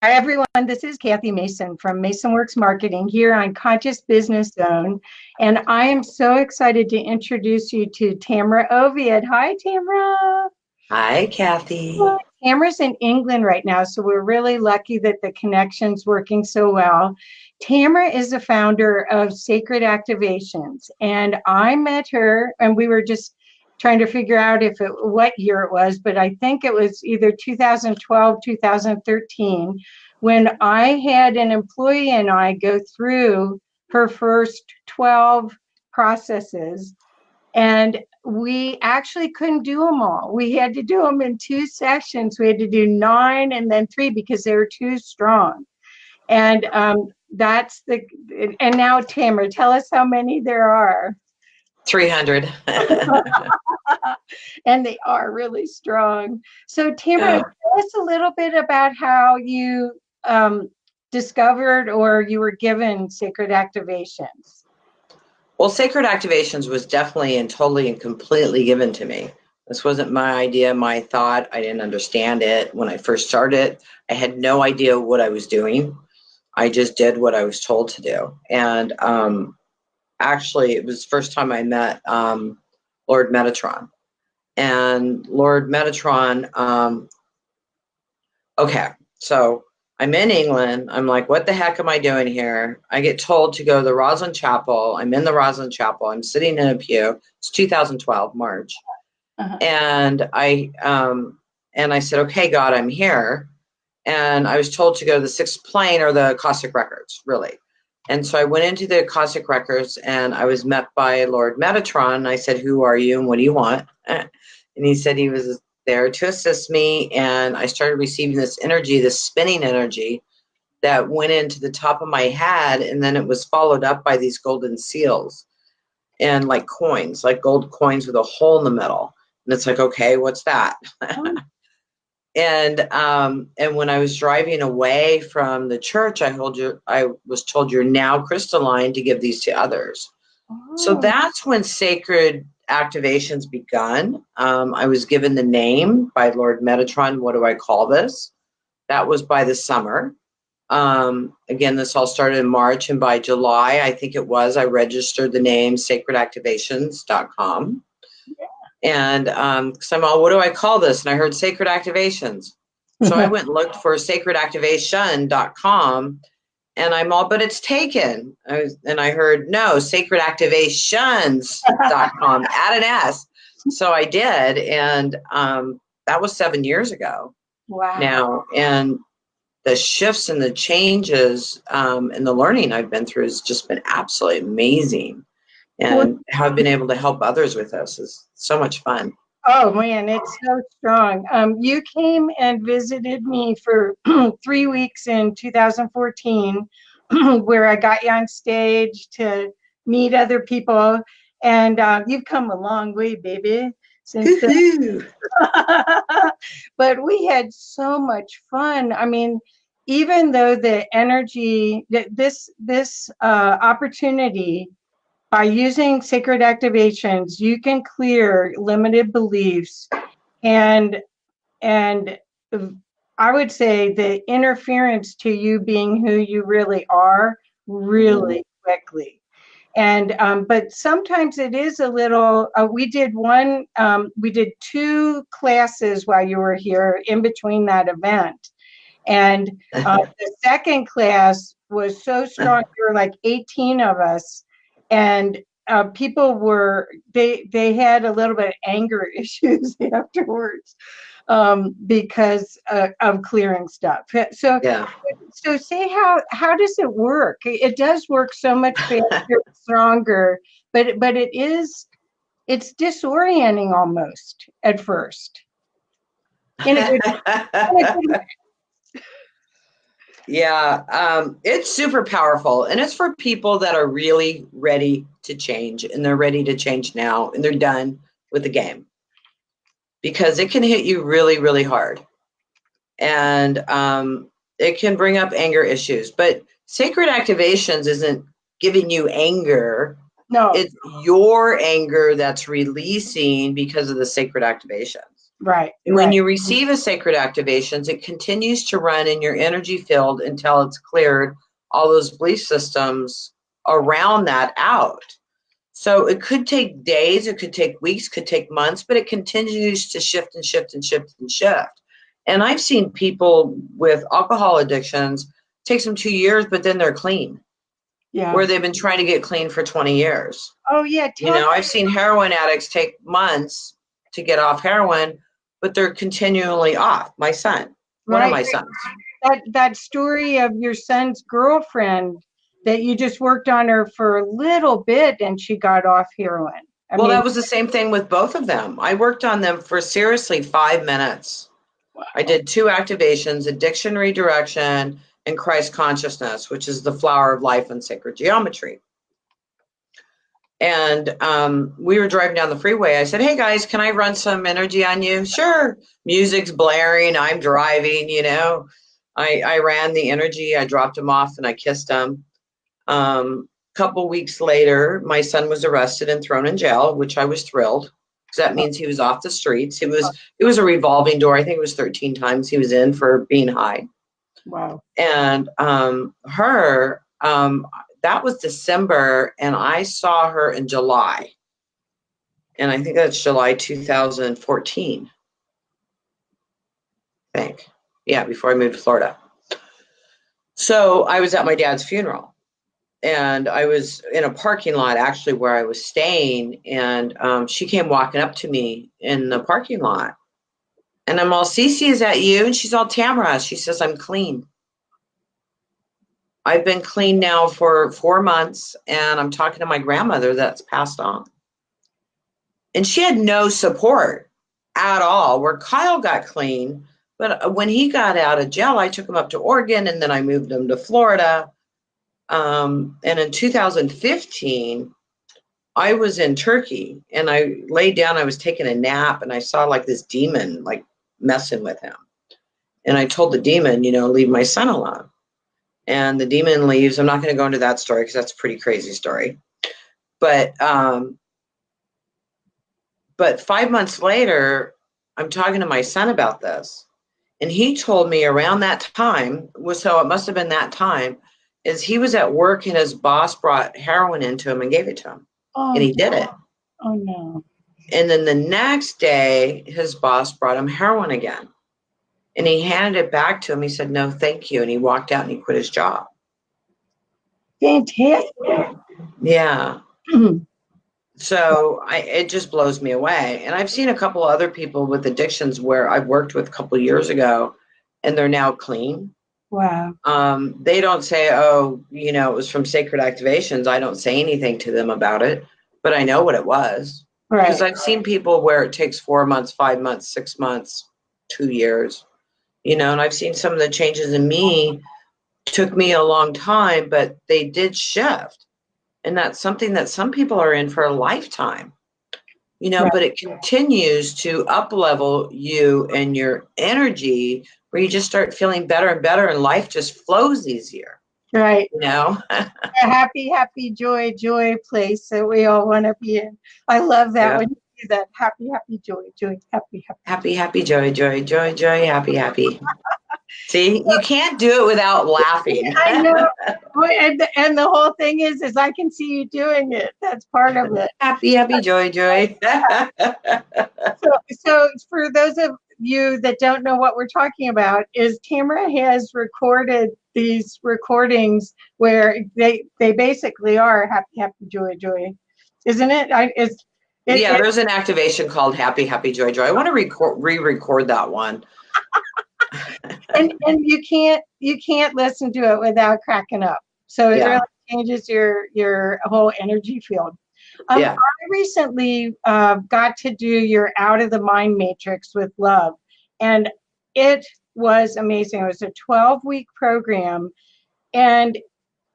everyone, this is Kathy Mason from MasonWorks Marketing here on Conscious Business Zone. And I am so excited to introduce you to Tamra Oviatt. Hi, Tamra. Hi, Kathy. Well, Tamra's in England right now, so we're really lucky that the connection's working so well. Tamra is the founder of Sacred Activations, and I met her, and we were just trying to figure out what year it was, but I think it was either 2012, 2013, when I had an employee and I go through her first 12 processes, and we actually couldn't do them all. We had to do them in 2 sessions. We had to do 9 and then 3 because they were too strong. And and now Tamra, tell us how many there are. 300. And they are really strong. So Tamra, tell us a little bit about how you discovered or you were given Sacred Activations. Well, Sacred Activations was definitely and totally and completely given to me. This wasn't my idea, my thought. I didn't understand it. When I first started, I had no idea what I was doing. I just did what I was told to do. And actually, it was the first time I met Lord Metatron. And Lord Metatron, okay, so I'm in England. I'm like, what the heck am I doing here? I get told to go to the Roslyn Chapel. I'm in the Roslyn Chapel. I'm sitting in a pew. It's 2012, March. And I said, okay, God, I'm here. And I was told to go to the sixth plane or the Akashic Records, really. And so I went into the Akashic Records and I was met by Lord Metatron. I said, who are you and what do you want? And he said he was there to assist me. And I started receiving this energy, this spinning energy that went into the top of my head. And then it was followed up by these golden seals and like coins, like gold coins with a hole in the middle. And it's like, okay, what's that? And when I was driving away from the church, I was told you're now crystalline to give these to others. So that's when Sacred Activations begun. I was given the name by Lord Metatron. What do I call this? That was by the summer. Again, this all started in March, and by July, I think it was, I registered the name sacredactivations.com. And so I'm all, what do I call this? And I heard Sacred Activations. So I went and looked for sacredactivation.com, and I'm all, but it's taken. And I heard, no, sacredactivations.com, add an S. So I did, and that was 7 years ago. Wow. Now, and the shifts and the changes and the learning I've been through has just been absolutely amazing. And how I've been able to help others with this is so much fun. Oh, man, it's so strong. You came and visited me for 3 weeks in 2014, where I got you on stage to meet other people. And you've come a long way, baby, since then. But we had so much fun. I mean, even though the energy, this opportunity, by using Sacred Activations, you can clear limited beliefs and I would say the interference to you being who you really are really quickly. And but sometimes it is a little, we did 2 classes while you were here in between that event. And the second class was so strong, there were like 18 of us. And people they had a little bit of anger issues afterwards because of clearing stuff. So, so say how does it work? It does work so much faster, stronger, but it's disorienting almost at first. In a good way. Yeah, it's super powerful, and it's for people that are really ready to change, and they're ready to change now, and they're done with the game, because it can hit you really, really hard, and it can bring up anger issues. But Sacred Activations isn't giving you anger. No, it's your anger that's releasing because of the Sacred Activations. Right. And when you receive a sacred activations, it continues to run in your energy field until it's cleared all those belief systems around that out. So it could take days, it could take weeks, could take months, but it continues to shift and shift and shift and shift. And I've seen people with alcohol addictions, takes them 2 years, but then they're clean. Yeah. Where they've been trying to get clean for 20 years. Oh, yeah. I've seen heroin addicts take months to get off heroin, but they're continually off. My son, one of my sons. That story of your son's girlfriend, that you just worked on her for a little bit and she got off heroin. I mean, that was the same thing with both of them. I worked on them for seriously 5 minutes. Wow. I did 2 activations, addiction redirection and Christ consciousness, which is the flower of life and sacred geometry. And we were driving down the freeway. I said, hey, guys, can I run some energy on you? Sure. Music's blaring. I'm driving, I ran the energy. I dropped him off and I kissed him. Couple weeks later, my son was arrested and thrown in jail, which I was thrilled because that means he was off the streets. It was a revolving door. I think it was 13 times he was in for being high. Wow. And that was December, and I saw her in July. And I think that's July 2014. I think. Yeah, before I moved to Florida. So I was at my dad's funeral. And I was in a parking lot, actually, where I was staying. And she came walking up to me in the parking lot. And I'm all, Cece, is that you? And she's all, Tamra. She says, I'm clean. I've been clean now for 4 months, and I'm talking to my grandmother that's passed on. And she had no support at all, where Kyle got clean. But when he got out of jail, I took him up to Oregon, and then I moved him to Florida. And in 2015, I was in Turkey, and I laid down, I was taking a nap, and I saw like this demon like messing with him. And I told the demon, leave my son alone. And the demon leaves. I'm not going to go into that story because that's a pretty crazy story. But 5 months later, I'm talking to my son about this. And he told me around that time, so it must have been that time, is he was at work and his boss brought heroin into him and gave it to him. Oh, and he did it. Oh, no. And then the next day, his boss brought him heroin again. And he handed it back to him. He said, no, thank you. And he walked out and he quit his job. Fantastic. Yeah. So it just blows me away. And I've seen a couple other people with addictions where I've worked with a couple of years ago, and they're now clean. Wow. They don't say, oh, it was from sacred activations. I don't say anything to them about it, but I know what it was. Right. Because I've seen people where it takes 4 months, 5 months, 6 months, 2 years, and I've seen some of the changes in me. Took me a long time, but they did shift. And that's something that some people are in for a lifetime, right. But it continues to up-level you and your energy, where you just start feeling better and better, and life just flows easier. Right. A happy, happy, joy place that we all want to be in. I love that. Yeah. When you do that, happy, happy, joy, happy, happy. Happy, happy, joy, happy, happy. See, you can't do it without laughing. I know. And the whole thing is I can see you doing it. That's part of it. Happy, happy, joy. So for those of you that don't know what we're talking about, is Tamra has recorded these recordings where they basically are happy, happy, joy, isn't it? There's an activation called happy, happy, joy. I want to re-record that one. and you can't listen to it without cracking up. So it really changes your whole energy field. I recently got to do your Out of the Mind Matrix with Love, and it was amazing. It was a 12-week program, and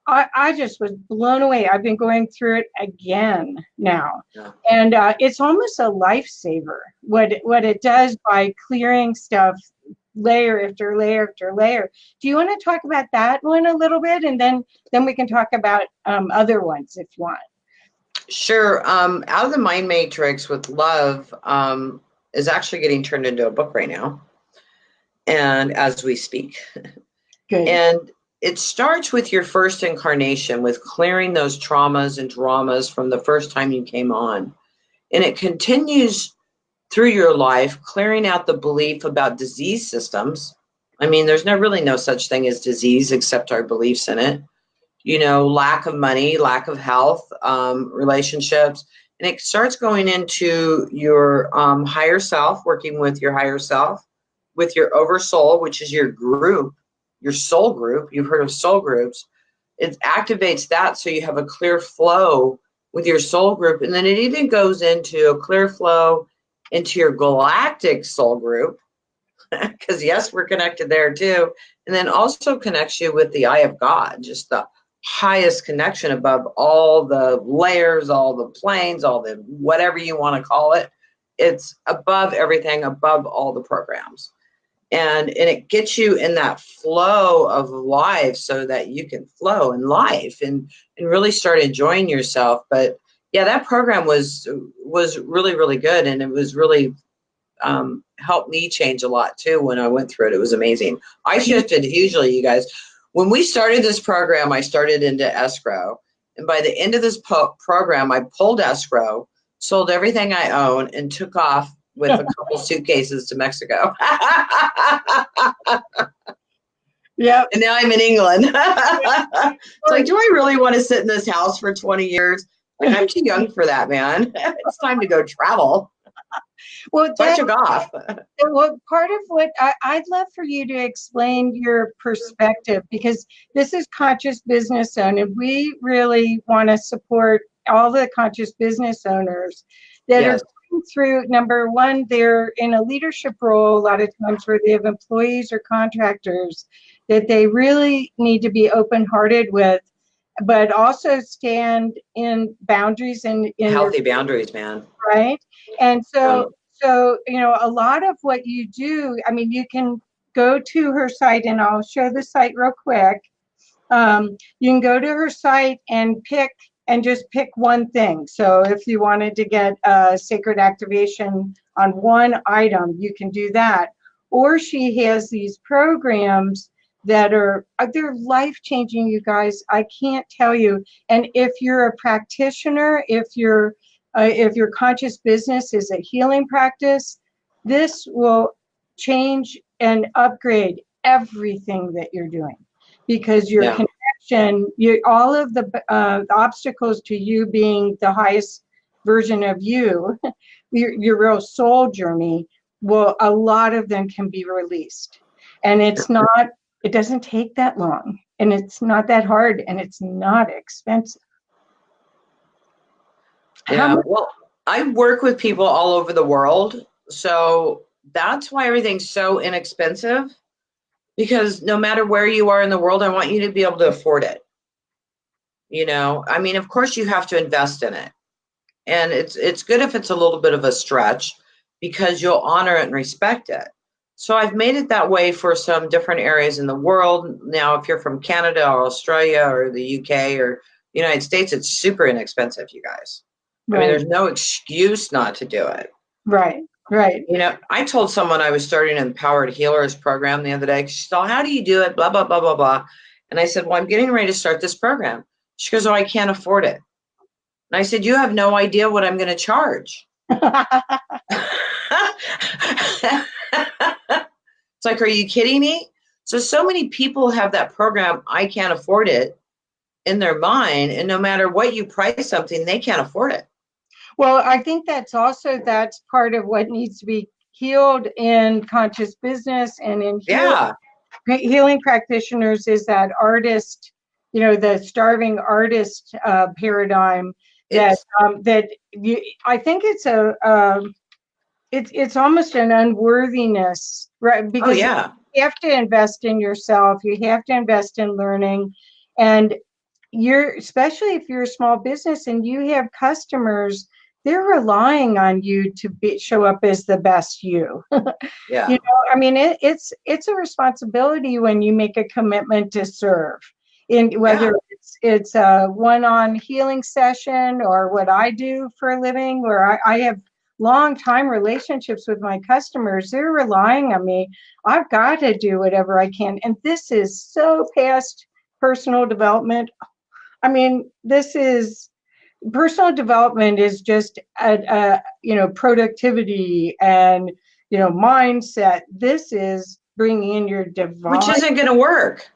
I just was blown away. I've been going through it again now, and it's almost a lifesaver. What it does by clearing stuff layer after layer after layer. Do you want to talk about that one a little bit, and then we can talk about other ones if you want? Sure. Out of the Mind Matrix with Love, is actually getting turned into a book right now, and as we speak. Good. And it starts with your first incarnation, with clearing those traumas and dramas from the first time you came on. And it continues through your life, clearing out the belief about disease systems. I mean, there's really no such thing as disease except our beliefs in it. You know, lack of money, lack of health, relationships. And it starts going into your higher self, working with your higher self, with your oversoul, which is your group, your soul group. You've heard of soul groups. It activates that so you have a clear flow with your soul group. And then it even goes into a clear flow into your galactic soul group, because yes, we're connected there too. And then also connects you with the eye of God, just the highest connection above all the layers, all the planes, all the whatever you want to call it. It's above everything, above all the programs. And it gets you in that flow of life so that you can flow in life and really start enjoying yourself. But yeah, that program was really, really good. And it was really helped me change a lot too when I went through it. It was amazing. I shifted hugely, you guys. When we started this program, I started into escrow. And by the end of this program, I pulled escrow, sold everything I own, and took off with a couple suitcases to Mexico. Yeah. And now I'm in England. It's like, do I really want to sit in this house for 20 years? Like, I'm too young for that, man. It's time to go travel. Well, So I took off. well, part of what I'd love for you to explain your perspective, because this is Conscious Business Zone, and we really want to support all the conscious business owners that Yes. are going through, number one, they're in a leadership role a lot of times where they have employees or contractors that they really need to be open-hearted with, but also stand in boundaries and in Healthy boundaries, man. right. And so you know, a lot of what you do, I mean, you can go to her site, and I'll show the site real quick. You can go to her site and just pick one thing. So if you wanted to get a sacred activation on one item, you can do that. Or she has these programs that they're life-changing, you guys. I can't tell you. And if you're a practitioner, if your conscious business is a healing practice, this will change and upgrade everything that you're doing, because your connection, all of the obstacles to you being the highest version of you, your real soul journey, a lot of them can be released. And it doesn't take that long, and it's not that hard, and it's not expensive. Yeah, well, I work with people all over the world, so that's why everything's so inexpensive, because no matter where you are in the world, I want you to be able to afford it. You know, I mean, of course you have to invest in it, and it's good if it's a little bit of a stretch, because you'll honor it and respect it. So I've made it that way for some different areas in the world. Now, if you're from Canada or Australia or the UK or United States, it's super inexpensive, you guys. Right. I mean, there's no excuse not to do it. Right. You know, I told someone I was starting an Empowered Healers program the other day. She said, how do you do it? Blah, blah, blah, blah, blah. And I said, well, I'm getting ready to start this program. She goes, oh, I can't afford it. And I said, you have no idea what I'm going to charge. It's like, are you kidding me? So many people have that program, I can't afford it, in their mind. And no matter what you price something, they can't afford it. Well, I think that's part of what needs to be healed in conscious business and in healing practitioners, is that artist, you know, the starving artist paradigm. I think it's it's almost an unworthiness, right? Because you have to invest in yourself, you have to invest in learning, and especially if you're a small business and you have customers, they're relying on you to show up as the best you. Yeah. You know, I mean, it's a responsibility when you make a commitment to serve, in whether it's a one-on healing session or what I do for a living, where I have long time relationships with my customers. They're relying on me. I've got to do whatever I can. And this is so past personal development. I mean, this is personal development is just productivity and mindset. This is bringing in your Which divine. isn't going to work.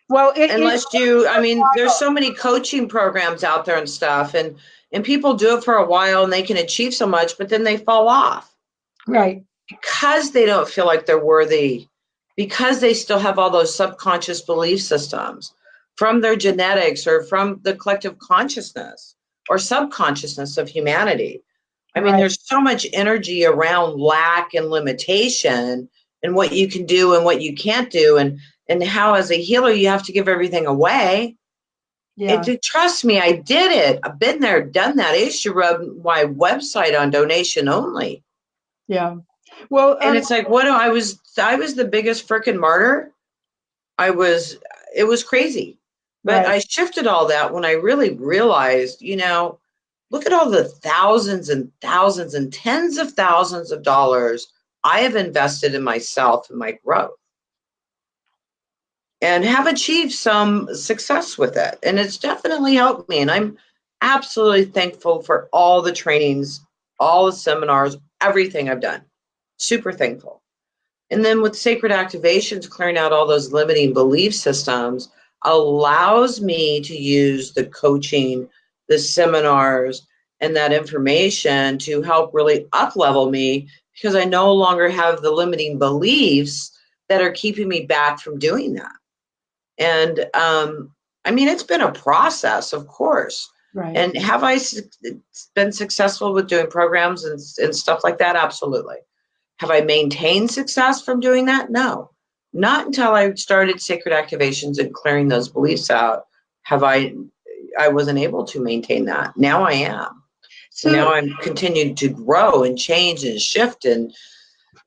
Well, Unless you, I mean, there's so many coaching programs out there and stuff, and people do it for a while and they can achieve so much, but then they fall off. Right. Because they don't feel like they're worthy, because they still have all those subconscious belief systems from their genetics or from the collective consciousness or subconsciousness of humanity. I mean, there's so much energy around lack and limitation and what you can do and what you can't do, and how as a healer you have to give everything away. Yeah. Trust me, I did it. I've been there, done that. I used to run my website on donation only. Yeah. Well, and it's like, I was the biggest freaking martyr. It was crazy. But I shifted all that when I really realized, look at all the thousands and thousands and tens of thousands of dollars I have invested in myself and my growth, and have achieved some success with it. And it's definitely helped me. And I'm absolutely thankful for all the trainings, all the seminars, everything I've done. Super thankful. And then with sacred activations, clearing out all those limiting belief systems allows me to use the coaching, the seminars, and that information to help really up-level me, because I no longer have the limiting beliefs that are keeping me back from doing that. And I mean, it's been a process, of course. Right. And have I been successful with doing programs and stuff like that? Absolutely. Have I maintained success from doing that? No, not until I started sacred activations and clearing those beliefs out. I wasn't able to maintain that. Now I am. So now I'm continuing to grow and change and shift and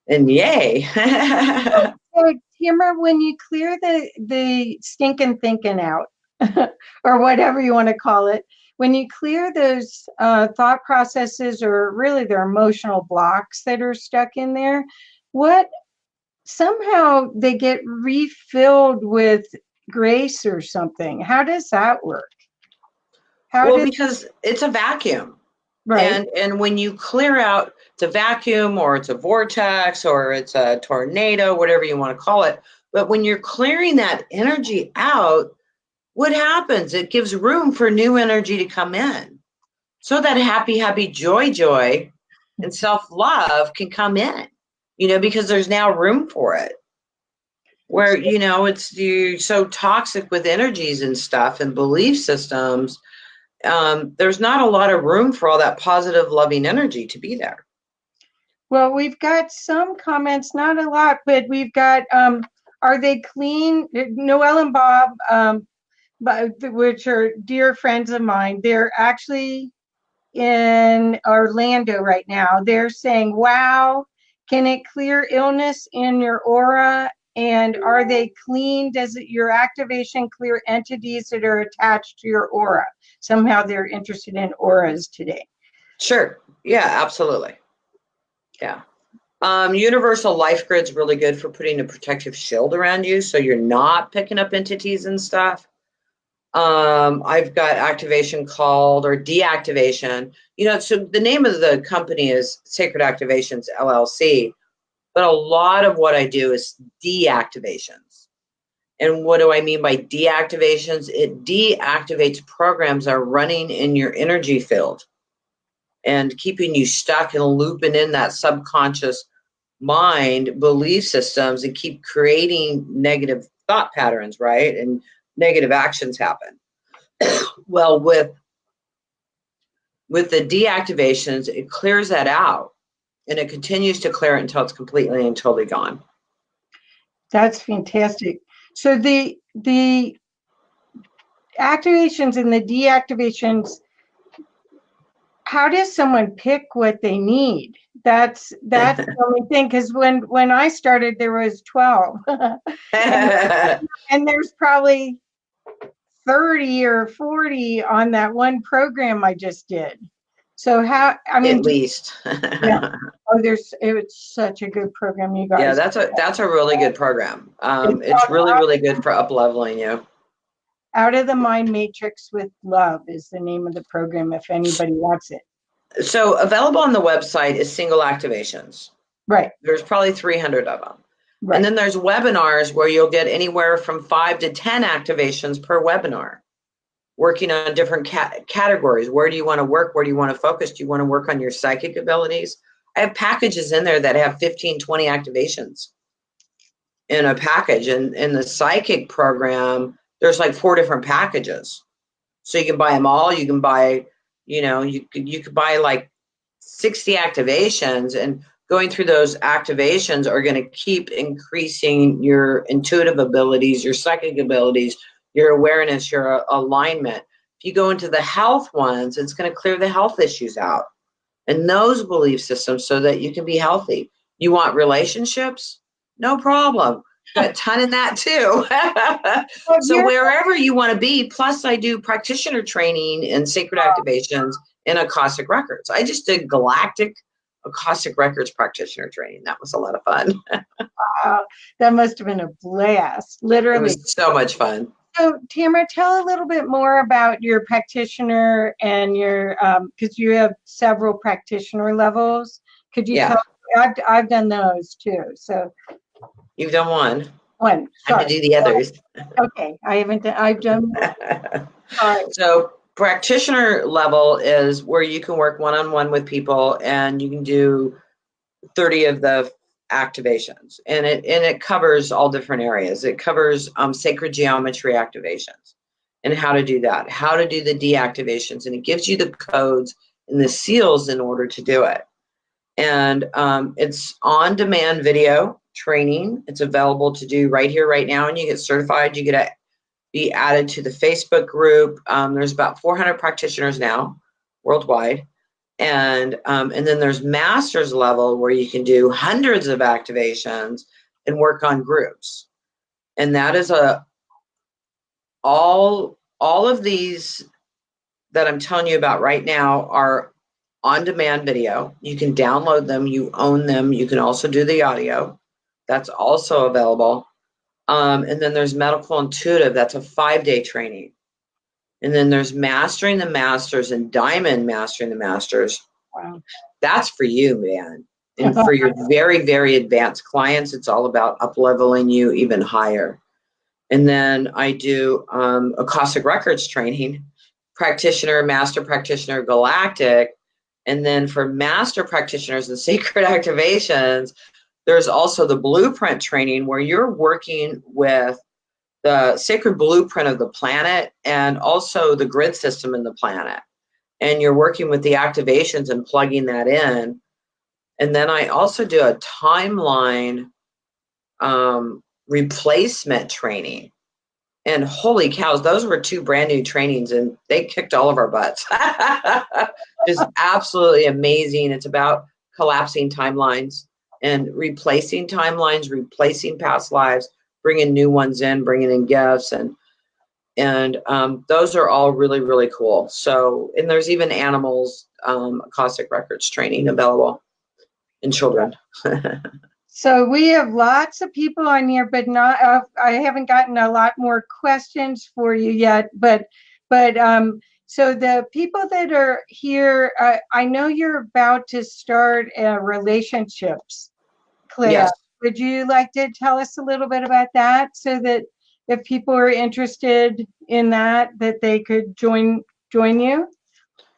yay. So, Tamra, when you clear the stinking thinking out, or whatever you want to call it, when you clear those thought processes, or really their emotional blocks that are stuck in there, somehow they get refilled with grace or something. How does that work? Because it's a vacuum. Right. And when you clear out, it's a vacuum, or it's a vortex, or it's a tornado, whatever you want to call it. But when you're clearing that energy out, what happens? It gives room for new energy to come in. So that happy, happy, joy, and self-love can come in, because there's now room for it. Where, you're so toxic with energies and stuff and belief systems, there's not a lot of room for all that positive, loving energy to be there. Well, we've got some comments, not a lot, but we've got, are they clean? Noelle and Bob, which are dear friends of mine, they're actually in Orlando right now. They're saying, wow, can it clear illness in your aura? And are they clean? Does your activation clear entities that are attached to your aura? Somehow they're interested in auras today. Sure. Yeah, absolutely. Yeah. Universal Life Grid's really good for putting a protective shield around you so you're not picking up entities and stuff. I've got activation called, or deactivation. So the name of the company is Sacred Activations LLC, but a lot of what I do is deactivations. And what do I mean by deactivations? It deactivates programs that are running in your energy field and keeping you stuck and looping in that subconscious mind belief systems and keep creating negative thought patterns, right? And negative actions happen. Well, with the deactivations, it clears that out, and it continues to clear it until it's completely and totally gone. That's fantastic. So the activations and the deactivations, how does someone pick what they need? That's the only thing, because when I started, there was 12. and there's probably 30 or 40 on that one program I just did. So how, I at mean, least. yeah. Oh, it's such a good program, you Yeah, guys. that's a really good program. It's It's called really, really good for up leveling you. Out of the Mind Matrix with Love is the name of the program if anybody wants it. So available on the website is single activations. Right, There's probably 300 of them. And right. then there's webinars where you'll get anywhere from 5 to 10 activations per webinar, working on different categories. Where do you want to work? Where do you want to focus? Do you want to work on your psychic abilities? I have packages in there that have 15, 20 activations in a package. And in the psychic program, there's like 4 different packages. So you can buy them all. You can buy, you could buy like 60 activations, and going through those activations are going to keep increasing your intuitive abilities, your psychic abilities, your awareness, your alignment. If you go into the health ones, it's going to clear the health issues out and those belief systems so that you can be healthy. You want relationships? No problem. Got a ton in that too. Well, So wherever you want to be, plus I do practitioner training and sacred activations in Akashic Records. I just did Galactic Akashic Records practitioner training. That was a lot of fun. wow, that must have been a blast, It literally. was so much fun. So, Tamara, tell a little bit more about your practitioner and your, because you have several practitioner levels. Could you tell? Yeah. I've done those too. So, You've done one. one, Time to sorry. do the others. Okay, I haven't done, I've done, sorry. So practitioner level is where you can work one-on-one with people and you can do 30 of the activations, and it covers all different areas. It covers sacred geometry activations and how to do that, how to do the deactivations, and it gives you the codes and the seals in order to do it. And it's on-demand video training. It's available to do right here, right now, and you get certified. You get to be added to the Facebook group. There's about 400 practitioners now worldwide. And then there's master's level where you can do hundreds of activations and work on groups. And that is all of these that I'm telling you about right now are on demand video. You can download them, you own them. You can also do the audio. That's also available. And then there's medical intuitive. That's a 5-day training. And then there's mastering the masters and diamond mastering the masters. Wow. That's for you, man. And for your very, very advanced clients, it's all about up-leveling you even higher. And then I do Akashic Records training, practitioner, master practitioner, galactic. And then for master practitioners and sacred activations, there's also the blueprint training where you're working with the sacred blueprint of the planet and also the grid system in the planet. And you're working with the activations and plugging that in. And then I also do a timeline replacement training. And holy cows, those were 2 brand new trainings and they kicked all of our butts. Just absolutely amazing. It's about collapsing timelines and replacing timelines, replacing past lives, bringing new ones in, bringing in gifts. And those are all really, really cool. So, and there's even animals, Akashic Records training available in children. So we have lots of people on here, but not. I haven't gotten a lot more questions for you yet. But so the people that are here, I know you're about to start relationships class. Yes. Would you like to tell us a little bit about that, so that if people are interested in that, that they could join you?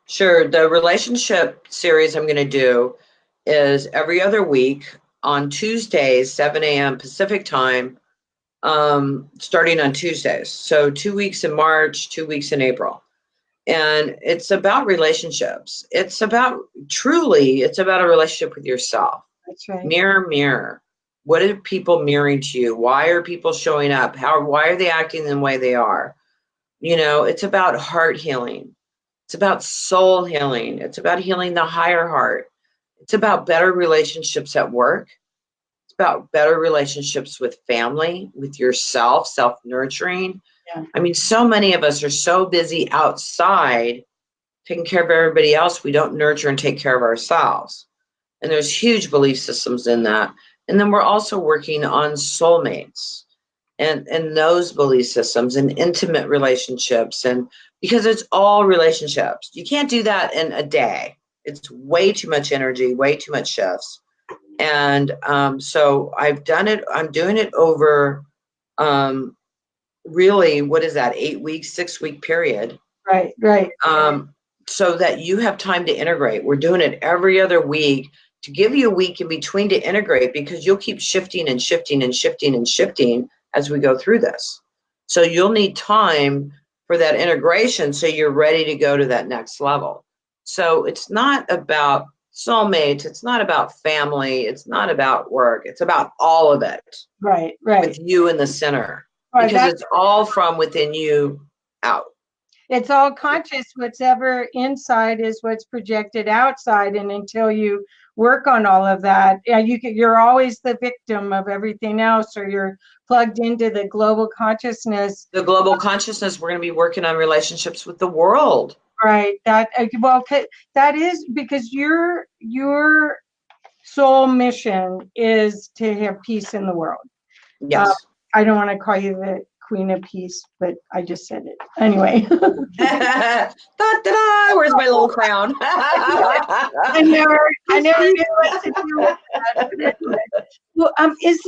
Sure. The relationship series I'm going to do is every other week on Tuesdays, 7 a.m. Pacific time, starting on Tuesdays. So 2 weeks in March, 2 weeks in April. And it's about relationships. It's about a relationship with yourself. That's right. Mirror, mirror. What are people mirroring to you? Why are people showing up? Why are they acting the way they are? It's about heart healing. It's about soul healing. It's about healing the higher heart. It's about better relationships at work. It's about better relationships with family, with yourself, self-nurturing. Yeah. I mean, so many of us are so busy outside taking care of everybody else, we don't nurture and take care of ourselves. And there's huge belief systems in that. And then we're also working on soulmates and those belief systems and intimate relationships. And because it's all relationships, you can't do that in a day. It's way too much energy, way too much shifts. And so I've done it. I'm doing it over really, what is that, 8 weeks, 6 week period. Right, right. So that you have time to integrate. We're doing it every other week to give you a week in between to integrate, because you'll keep shifting and shifting and shifting and shifting as we go through this. So you'll need time for that integration so you're ready to go to that next level. So it's not about soulmates, it's not about family, it's not about work, it's about all of it. Right, right. With you in the center. Right, because it's all from within you out. It's all conscious. What's ever inside is what's projected outside. And until you work on all of that, you're always the victim of everything else, or you're plugged into the global consciousness. The global consciousness, we're going to be working on relationships with the world. Right. That is because your soul mission is to have peace in the world. Yes. I don't want to call you the Queen of Peace, but I just said it anyway. Da-da-da, where's my little crown? I never knew what to do with that. But anyway. Well, is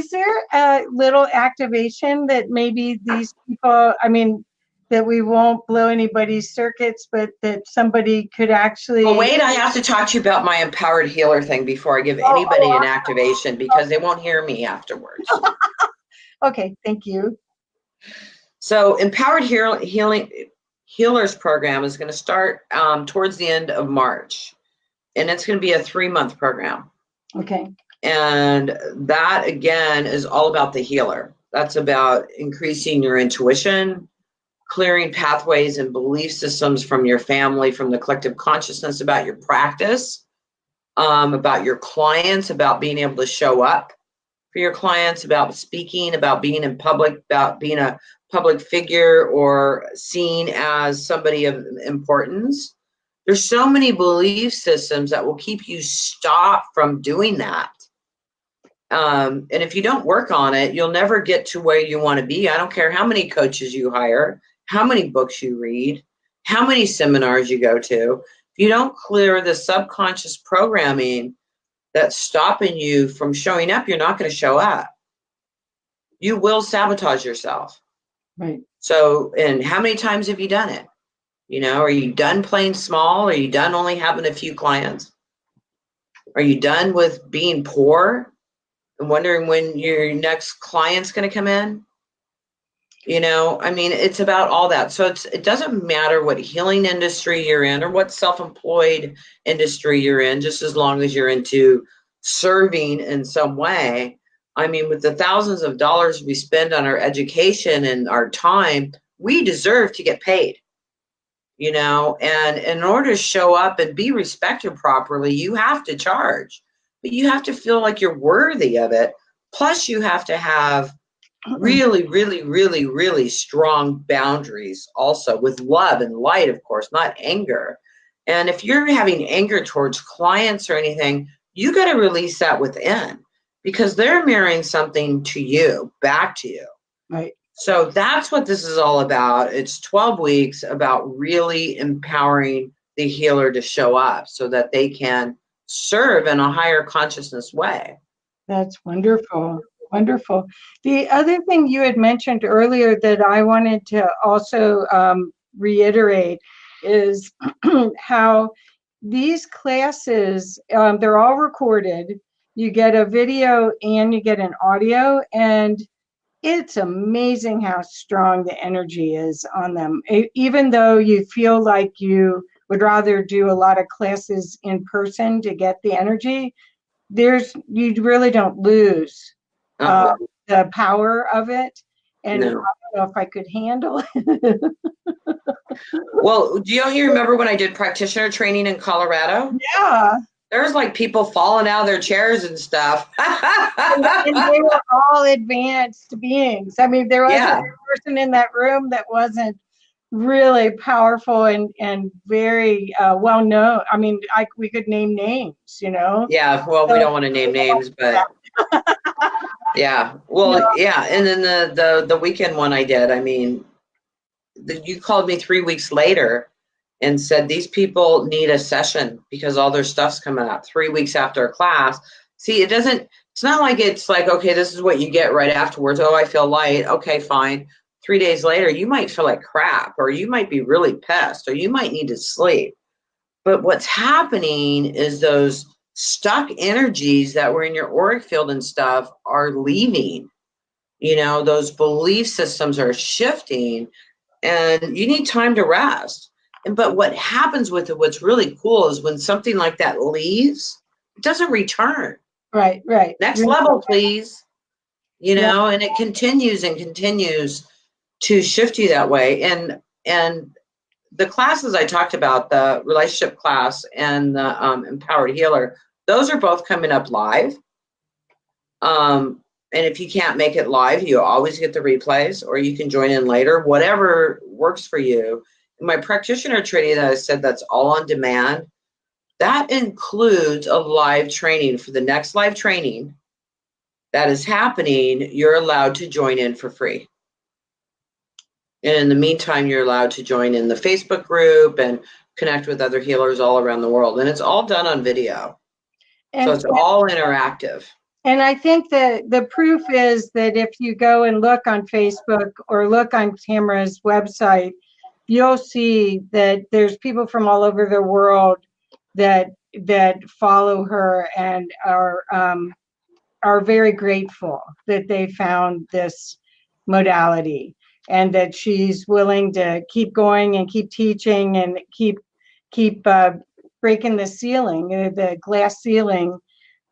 there a little activation that maybe these people? I mean, that we won't blow anybody's circuits, but that somebody could actually. Well, wait, I have to talk to you about my empowered healer thing before I give anybody an activation, because they won't hear me afterwards. Okay, thank you. So Empowered Healers program is going to start towards the end of March, and it's going to be a 3-month program. Okay. And that, again, is all about the healer. That's about increasing your intuition, clearing pathways and belief systems from your family, from the collective consciousness about your practice, about your clients, about being able to show up for your clients, about speaking, about being in public, about being a public figure or seen as somebody of importance. There's so many belief systems that will keep you stopped from doing that. And if you don't work on it, you'll never get to where you want to be. I don't care how many coaches you hire, how many books you read, how many seminars you go to. If you don't clear the subconscious programming that's stopping you from showing up, you're not going to show up. You will sabotage yourself. Right. So, and how many times have you done it? You know, are you done playing small? Are you done only having a few clients? Are you done with being poor and wondering when your next client's going to come in? You know, I mean, it's about all that. So it doesn't matter what healing industry you're in or what self-employed industry you're in, just as long as you're into serving in some way. I mean, with the thousands of dollars we spend on our education and our time, we deserve to get paid, you know, and in order to show up and be respected properly, you have to charge, but you have to feel like you're worthy of it. Plus, you have to have really, really, really, really strong boundaries also, with love and light, of course, not anger. And if you're having anger towards clients or anything, you got to release that within, because they're mirroring something to you, back to you. Right. So that's what this is all about. It's 12 weeks about really empowering the healer to show up so that they can serve in a higher consciousness way. That's wonderful. Wonderful. The other thing you had mentioned earlier that I wanted to also reiterate is how these classes, they're all recorded. You get a video and you get an audio, and it's amazing how strong the energy is on them. Even though you feel like you would rather do a lot of classes in person to get the energy, you really don't lose the power of it. And no. I don't know if I could handle it. Well, do you remember when I did practitioner training in Colorado? Yeah. There's like people falling out of their chairs and stuff. and they were all advanced beings. I mean, there wasn't a person in that room that wasn't really powerful and very well known. I mean, we could name names, you know. Yeah, well, we So, don't want to name names, but yeah, no, well, yeah. And then the weekend one I did, I mean, you called me 3 weeks later and said these people need a session because all their stuff's coming out 3 weeks after a class. See, it's not like it's like, okay, this is what you get right afterwards. Oh, I feel light. Okay, fine. 3 days later, you might feel like crap, or you might be really pissed, or you might need to sleep. But what's happening is those stuck energies that were in your auric field and stuff are leaving. Those belief systems are shifting, and you need time to rest. But what happens with it, what's really cool is when something like that leaves, it doesn't return. right. Next level, please. Yeah. And it continues and continues to shift you that way. And the classes I talked about, the relationship class and the empowered healer, those are both coming up live. And if you can't make it live, you always get the replays, or you can join in later, whatever works for you. In my practitioner training that I said that's all on demand, that includes a live training. For the next live training that is happening, you're allowed to join in for free. And in the meantime, you're allowed to join in the Facebook group and connect with other healers all around the world. And it's all done on video. So it's all interactive. And I think that the proof is that if you go and look on Facebook or look on Tamra's website, you'll see that there's people from all over the world that follow her and are very grateful that they found this modality, and that she's willing to keep going and keep teaching and keep breaking the ceiling, the glass ceiling,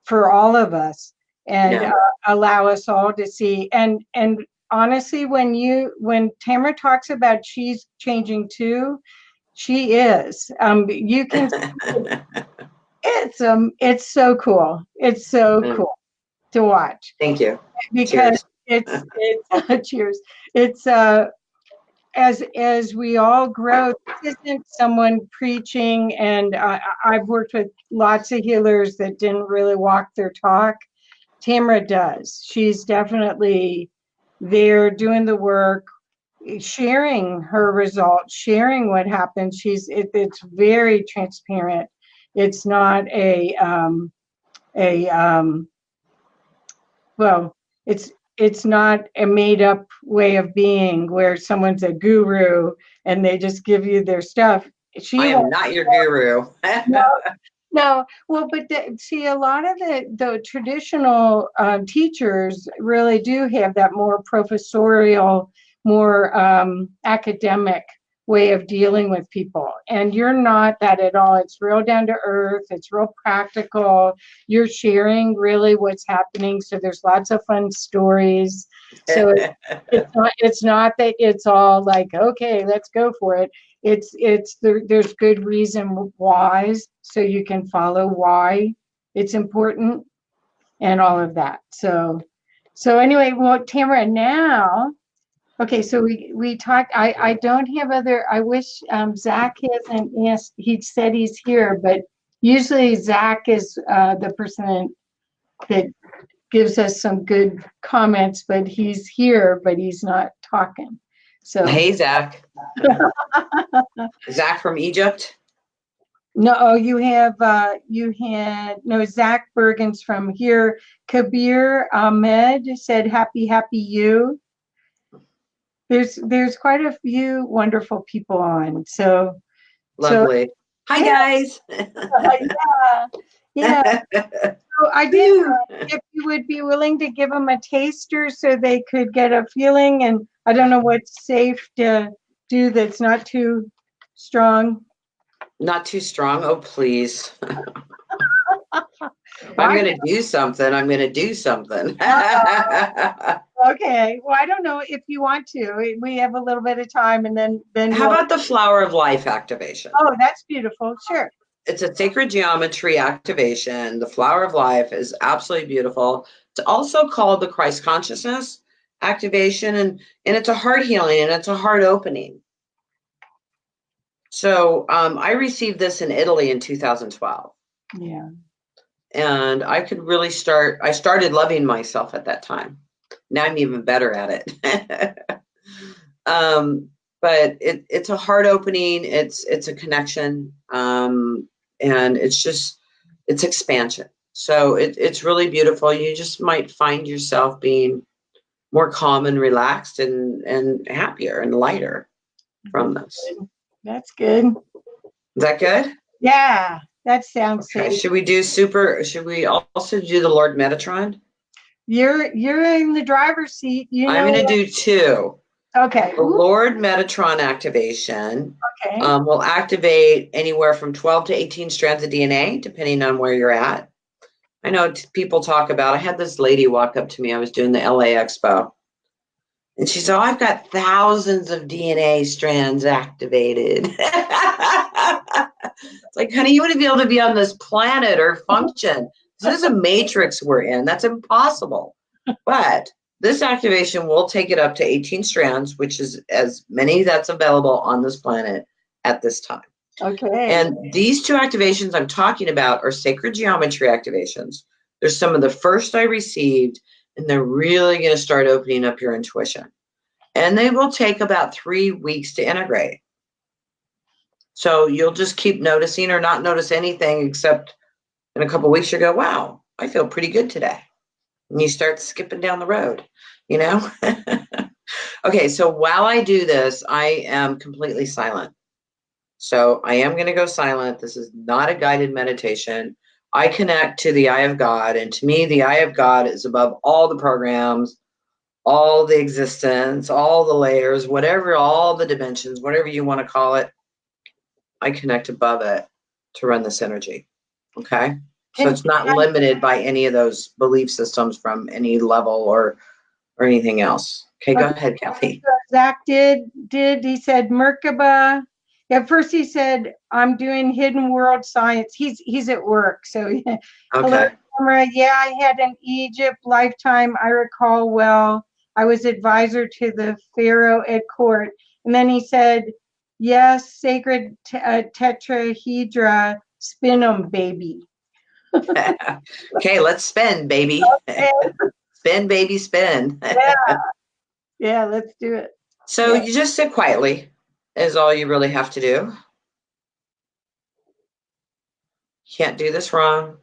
for all of us, and allow us all to see. And honestly, when Tamra talks about she's changing too, she is. You can. It's so cool. It's so cool to watch. Thank you. Because it's cheers. It's as we all grow, this isn't someone preaching, and I've worked with lots of healers that didn't really walk their talk. Tamra does. She's definitely there doing the work, sharing her results, sharing what happens. It's very transparent. It's not well, it's not a made up way of being where someone's a guru and they just give you their stuff. I am not your guru. No. Well, but see, a lot of the traditional teachers really do have that more professorial, more academic way of dealing with people. And you're not that at all. It's real down to earth. It's real practical. You're sharing really what's happening. So there's lots of fun stories. So it's not that it's all like, okay, let's go for it. There's good reason why, so you can follow why it's important and all of that. So anyway, well, Tamra, now, okay, so we talked. I don't have other. I wish Zach hasn't asked. He said he's here, but usually Zach is the person that gives us some good comments. But he's here, but he's not talking. So hey, Zach. Zach from Egypt. No, you had no, Zach Bergen's from here. Kabir Ahmed said happy you. There's quite a few wonderful people on. So lovely. Hi guys. Yeah. So I did if you would be willing to give them a taster so they could get a feeling, and I don't know what's safe to do that's not too strong. Not too strong. Oh, please. If I'm going to do something, I'm going to do something. Okay. Well, I don't know if you want to. We have a little bit of time, and then how about the flower of life activation? Oh, that's beautiful. Sure. It's a sacred geometry activation. The flower of life is absolutely beautiful. It's also called the Christ consciousness activation, and it's a heart healing and it's a heart opening. So I received this in Italy in 2012. Yeah. And I could really I started loving myself at that time. Now I'm even better at it. But it's a heart opening, it's a connection, and it's expansion. So it's really beautiful. You just might find yourself being more calm and relaxed and happier and lighter from this. That's good. Is that good? Yeah, that sounds Okay. safe. Should we also do the Lord Metatron? You're in the driver's seat. You I'm know going to what? do two. Okay. The Ooh, Lord Metatron activation okay. will activate anywhere from 12 to 18 strands of DNA, depending on where you're at. I know people talk about, I had this lady walk up to me. I was doing the LA Expo. And she said, oh, I've got thousands of DNA strands activated. It's like, honey, you wouldn't be able to be on this planet or function. This is a matrix we're in. That's impossible. But this activation will take it up to 18 strands, which is as many that's available on this planet at this time. Okay. And these two activations I'm talking about are sacred geometry activations. They're some of the first I received, and they're really going to start opening up your intuition. And they will take about 3 weeks to integrate. So you'll just keep noticing or not notice anything except in a couple of weeks you go, wow, I feel pretty good today. And you start skipping down the road, you know? Okay, so while I do this, I am completely silent. So I am going to go silent. This is not a guided meditation. I connect to the eye of God. And to me, the eye of God is above all the programs, all the existence, all the layers, whatever, all the dimensions, whatever you want to call it. I connect above it to run this energy. Okay. So it's not limited by any of those belief systems from any level or anything else. Okay, go ahead, Kathy. Zach did he said Merkaba. At first he said, I'm doing hidden world science. He's at work. So hello, Okay. Tamra. Yeah, I had an Egypt lifetime. I recall well. I was advisor to the Pharaoh at court. And then he said, yes, sacred tetrahedra, spin 'em, baby. Okay, let's spin, baby. Spin, baby, spin. Yeah, yeah, let's do it. So Yeah. you just sit quietly is all you really have to do. Can't do this wrong.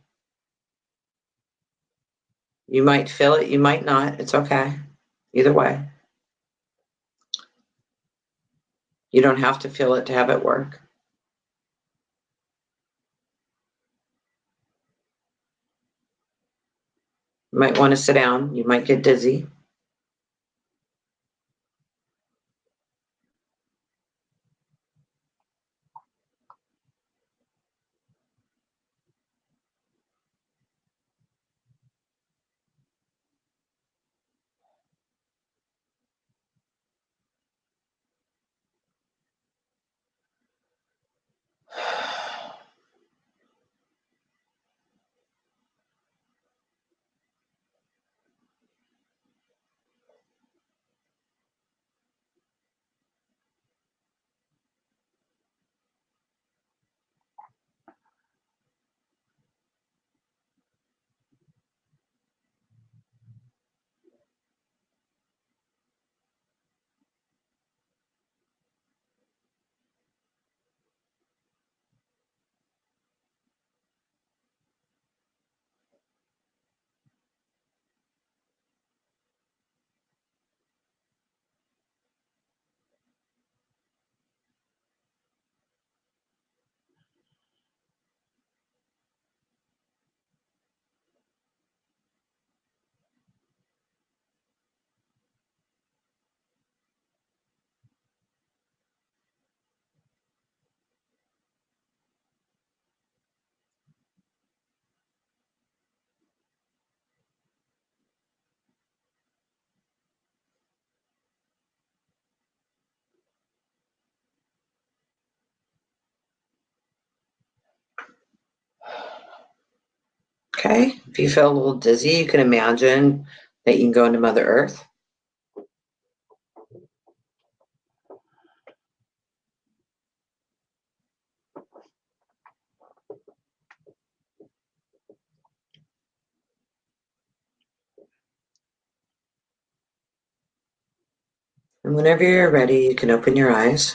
You might feel it, you might not. It's okay. Either way. You don't have to feel it to have it work. You might want to sit down. You might get dizzy. Okay. If you feel a little dizzy, you can imagine that you can go into Mother Earth. And whenever you're ready, you can open your eyes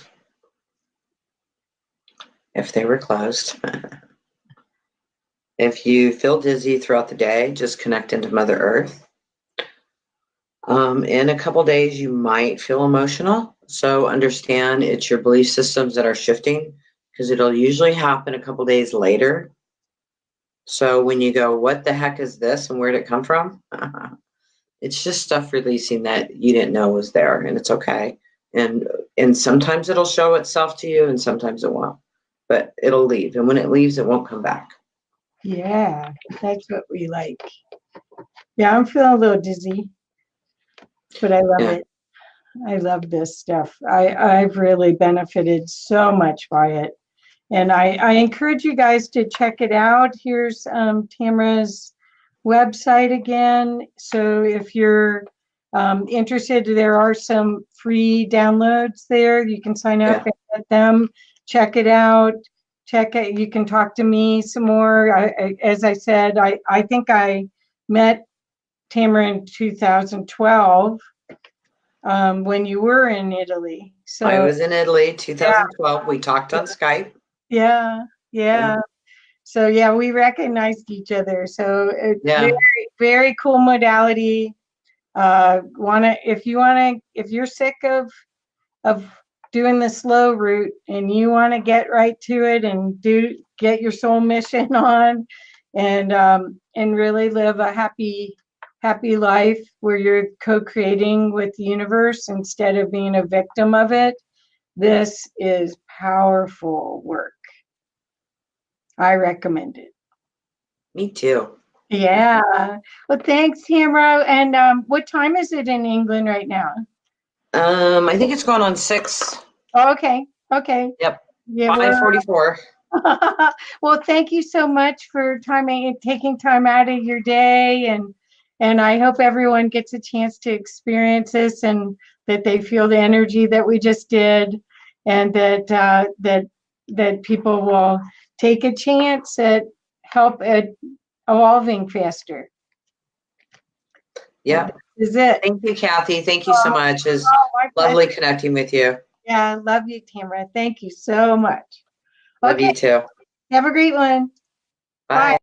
if they were closed. If you feel dizzy throughout the day, just connect into Mother Earth. In a couple days, you might feel emotional. So understand it's your belief systems that are shifting because it'll usually happen a couple days later. So when you go, what the heck is this and where did it come from? It's just stuff releasing that you didn't know was there, and it's okay. And sometimes it'll show itself to you and sometimes it won't. But it'll leave. And when it leaves, it won't come back. Yeah, that's what we like. Yeah, I'm feeling a little dizzy, but I love it. I love this stuff. I've really benefited so much by it. And I encourage you guys to check it out. Here's Tamra's website again. So if you're interested, there are some free downloads there. You can sign up and get them. Check it out. Check it. You can talk to me some more. As I said, I think I met Tamra in 2012 when you were in Italy. So I was in Italy, 2012. We talked on Skype. Yeah. So yeah, we recognized each other. So it's very, very cool modality. If you're sick of doing the slow route and you want to get right to it and get your soul mission on and really live a happy life where you're co-creating with the universe instead of being a victim of it, this is powerful work. I recommend it. Me too. Yeah. Well, thanks, Tamra. And what time is it in England right now? I think it's going on 6. Oh, okay. Yep. Yeah, 5:44. well, thank you so much for taking time out of your day, and I hope everyone gets a chance to experience this and that they feel the energy that we just did, and that people will take a chance at help at evolving faster. Yeah. This is it. Thank you, Kathy. Thank you so much. It's lovely connecting with you. Yeah, love you, Tamra. Thank you so much. Love you too. Have a great one. Bye. Bye.